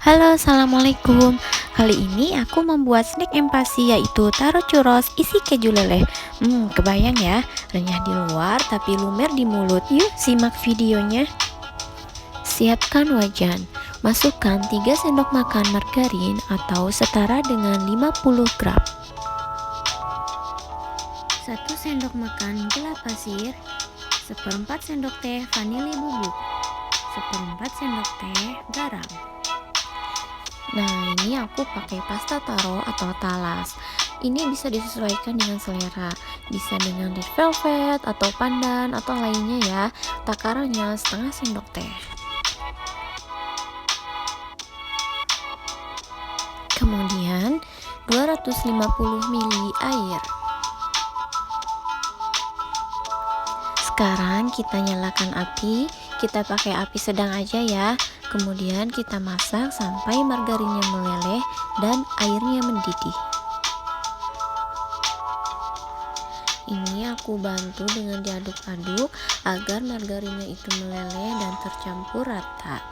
Halo, assalamualaikum. Kali ini aku membuat snack empasi, yaitu taro churros isi keju leleh. Kebayang ya, renyah di luar tapi lumer di mulut. Yuk simak videonya. Siapkan wajan. Masukkan 3 sendok makan margarin atau setara dengan 50 gram. 1 sendok makan gula pasir, 1/4 sendok teh vanili bubuk, 1/4 sendok teh garam. Nah, ini aku pakai pasta taro atau talas. Ini bisa disesuaikan dengan selera, bisa dengan red velvet atau pandan atau lainnya ya. Takarannya setengah sendok teh. Kemudian 250 ml air. Sekarang kita nyalakan api, kita pakai api sedang aja ya. Kemudian kita masak sampai margarinnya meleleh dan airnya mendidih. Ini aku bantu dengan diaduk-aduk agar margarinnya itu meleleh dan tercampur rata.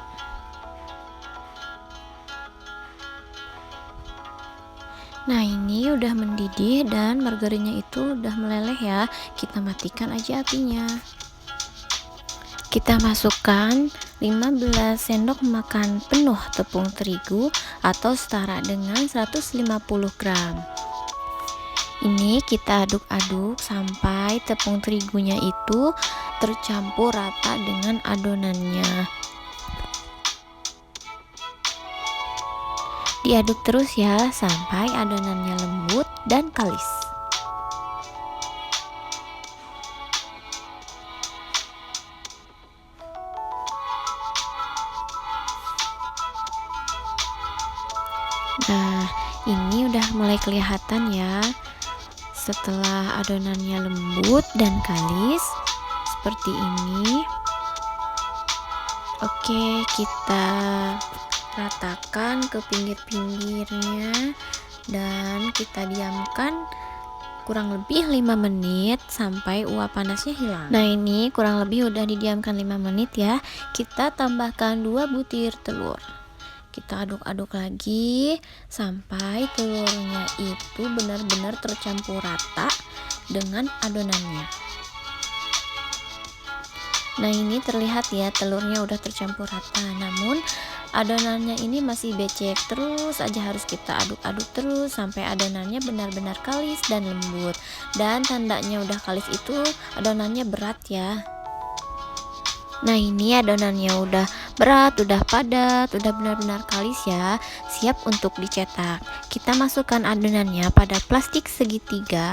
Nah, ini udah mendidih dan margarinnya itu udah meleleh ya. Kita matikan aja apinya. Kita masukkan 15 sendok makan penuh tepung terigu atau setara dengan 150 gram. Ini kita aduk-aduk sampai tepung terigunya itu tercampur rata dengan adonannya. Diaduk terus ya sampai adonannya lembut dan kalis. Nah, ini udah mulai kelihatan ya. Setelah adonannya lembut dan kalis seperti ini. Oke, kita ratakan ke pinggir-pinggirnya dan kita diamkan kurang lebih 5 menit sampai uap panasnya hilang. Nah, ini kurang lebih udah didiamkan 5 menit ya. Kita tambahkan 2 butir telur. Kita aduk-aduk lagi sampai telurnya itu benar-benar tercampur rata dengan adonannya. Nah, ini terlihat ya telurnya udah tercampur rata, namun adonannya ini masih becek. Terus aja harus kita aduk-aduk terus sampai adonannya benar-benar kalis dan lembut. Dan tandanya udah kalis itu adonannya berat ya. Nah, ini adonannya udah berat, udah padat, udah benar-benar kalis ya, siap untuk dicetak. Kita masukkan adonannya pada plastik segitiga.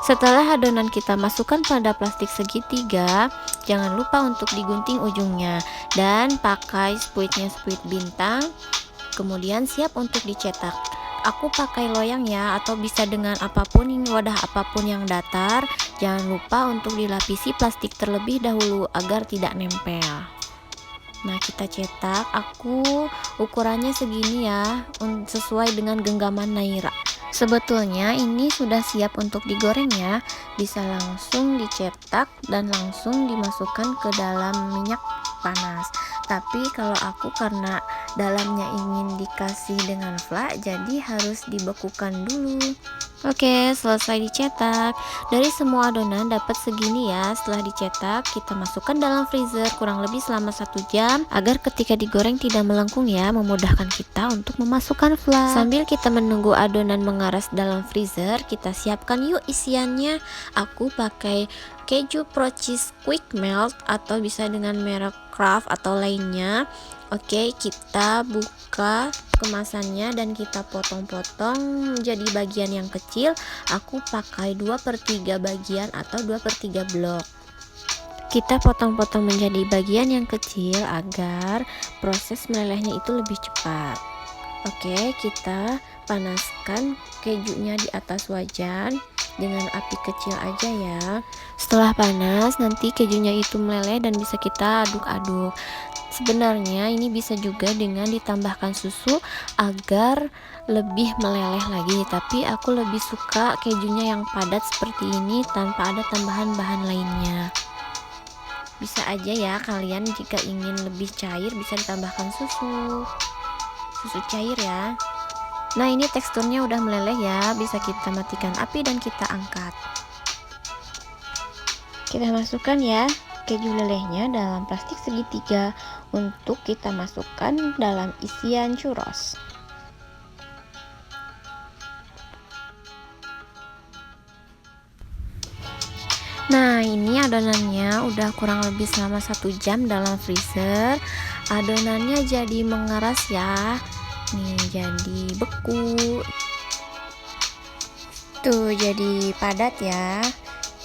Setelah adonan kita masukkan pada plastik segitiga, jangan lupa untuk digunting ujungnya dan pakai spuitnya spuit bintang. Kemudian siap untuk dicetak. Aku pakai loyang ya, atau bisa dengan apapun, ini wadah apapun yang datar. Jangan lupa untuk dilapisi plastik terlebih dahulu agar tidak nempel. Nah, kita cetak. Aku ukurannya segini ya, sesuai dengan genggaman Naira. Sebetulnya ini sudah siap untuk digoreng ya, bisa langsung dicetak dan langsung dimasukkan ke dalam minyak panas. Tapi kalau aku karena dalamnya ingin dikasih dengan flak, jadi harus dibekukan dulu. Oke, selesai dicetak. Dari semua adonan dapat segini ya. Setelah dicetak, kita masukkan dalam freezer kurang lebih selama 1 jam agar ketika digoreng tidak melengkung ya, memudahkan kita untuk memasukkan flak. Sambil kita menunggu adonan mengaras dalam freezer, kita siapkan yuk isiannya. Aku pakai keju pro cheese quick melt atau bisa dengan merek Kraft atau lainnya. Oke, kita buka kemasannya dan kita potong-potong menjadi bagian yang kecil. Aku pakai 2/3 bagian atau 2/3 blok. Kita potong-potong menjadi bagian yang kecil agar proses melelehnya itu lebih cepat. Oke, kita panaskan kejunya di atas wajan dengan api kecil aja ya. Setelah panas, nanti kejunya itu meleleh dan bisa kita aduk-aduk. Sebenarnya ini bisa juga dengan ditambahkan susu agar lebih meleleh lagi, tapi aku lebih suka kejunya yang padat seperti ini tanpa ada tambahan bahan lainnya. Bisa aja ya kalian jika ingin lebih cair bisa ditambahkan susu. susu cair ya. Nah, ini teksturnya udah meleleh ya, bisa kita matikan api dan kita angkat. Kita masukkan ya keju lelehnya dalam plastik segitiga untuk kita masukkan dalam isian churros. Nah, ini adonannya udah kurang lebih selama 1 jam dalam freezer. Adonannya jadi mengeras ya, nih jadi beku tuh, jadi padat ya,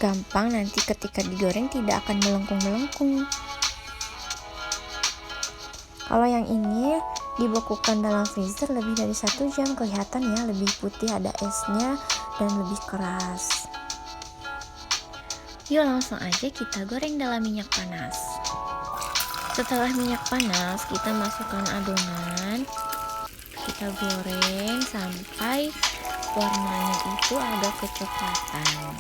gampang nanti ketika digoreng tidak akan melengkung-melengkung. Kalau yang ini dibekukan dalam freezer lebih dari 1 jam, kelihatan ya lebih putih, ada esnya dan lebih keras. Yuk langsung aja kita goreng dalam minyak panas. Setelah minyak panas, kita masukkan adonan, kita goreng sampai warnanya itu agak kecoklatan.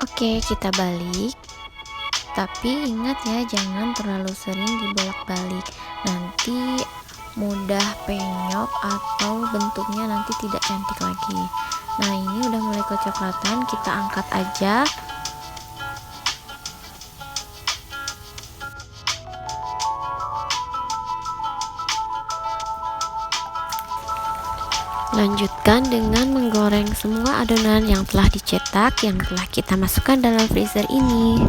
Oke, kita balik. Tapi ingat ya, jangan terlalu sering dibolak-balik, nanti mudah penyok atau bentuknya nanti tidak cantik lagi. Nah, ini udah mulai kecoklatan, kita angkat aja. Lanjutkan dengan menggoreng semua adonan yang telah dicetak, yang telah kita masukkan dalam freezer ini.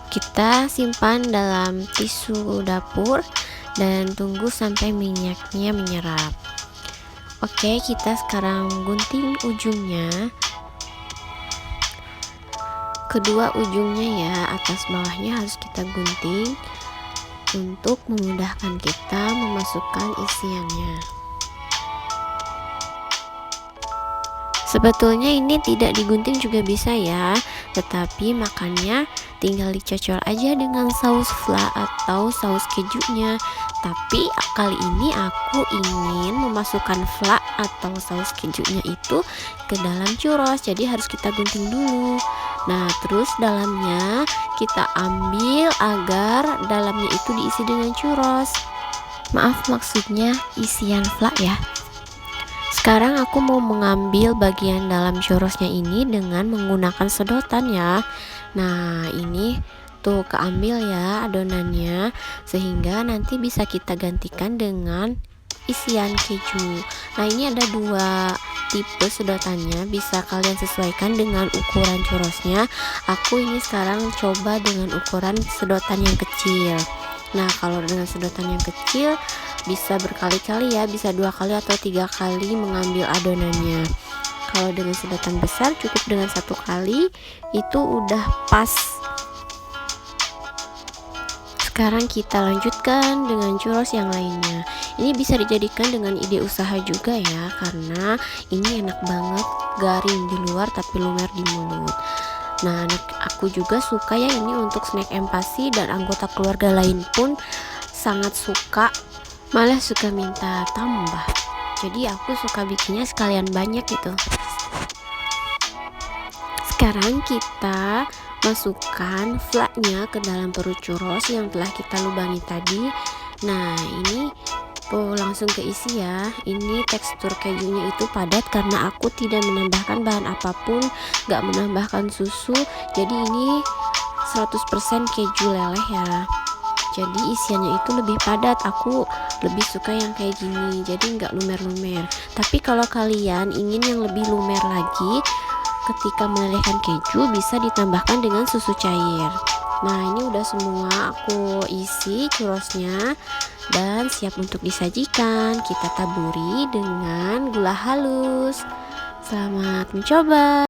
Kita simpan dalam tisu dapur dan tunggu sampai minyaknya menyerap. Oke, kita sekarang gunting ujungnya, kedua ujungnya ya, atas bawahnya harus kita gunting untuk memudahkan kita memasukkan isiannya. Sebetulnya ini tidak digunting juga bisa ya, tetapi makannya tinggal dicocol aja dengan saus fla atau saus kejunya. Tapi kali ini aku ingin memasukkan fla atau saus kejunya itu ke dalam churros, jadi harus kita gunting dulu. Nah, terus dalamnya kita ambil agar dalamnya itu diisi dengan churros. Maaf, maksudnya isian fla ya. Sekarang aku mau mengambil bagian dalam churrosnya ini dengan menggunakan sedotan ya. Nah, ini tuh keambil ya adonannya, sehingga nanti bisa kita gantikan dengan isian keju. Nah, ini ada 2 tipe sedotannya, bisa kalian sesuaikan dengan ukuran churrosnya. Aku ini sekarang coba dengan ukuran sedotan yang kecil. Nah, kalau dengan sedotan yang kecil bisa berkali-kali ya, bisa 2 kali atau 3 kali mengambil adonannya. Kalau dengan sedotan besar cukup dengan 1 kali, itu udah pas. Sekarang kita lanjutkan dengan churros yang lainnya. Ini bisa dijadikan dengan ide usaha juga ya, karena ini enak banget, garing di luar tapi lumer di mulut. Nah, aku juga suka ya ini untuk snack empasi, dan anggota keluarga lain pun sangat suka, malah suka minta tambah. Jadi aku suka bikinnya sekalian banyak gitu. Sekarang kita masukkan flaknya ke dalam perut churros yang telah kita lubangi tadi. Nah, ini langsung keisi ya. Ini tekstur kejunya itu padat karena aku tidak menambahkan bahan apapun, gak menambahkan susu, jadi ini 100% keju leleh ya. Jadi isiannya itu lebih padat, aku lebih suka yang kayak gini, jadi nggak lumer-lumer. Tapi kalau kalian ingin yang lebih lumer lagi, ketika melelehkan keju bisa ditambahkan dengan susu cair. Nah, ini udah semua aku isi churrosnya dan siap untuk disajikan. Kita taburi dengan gula halus. Selamat mencoba.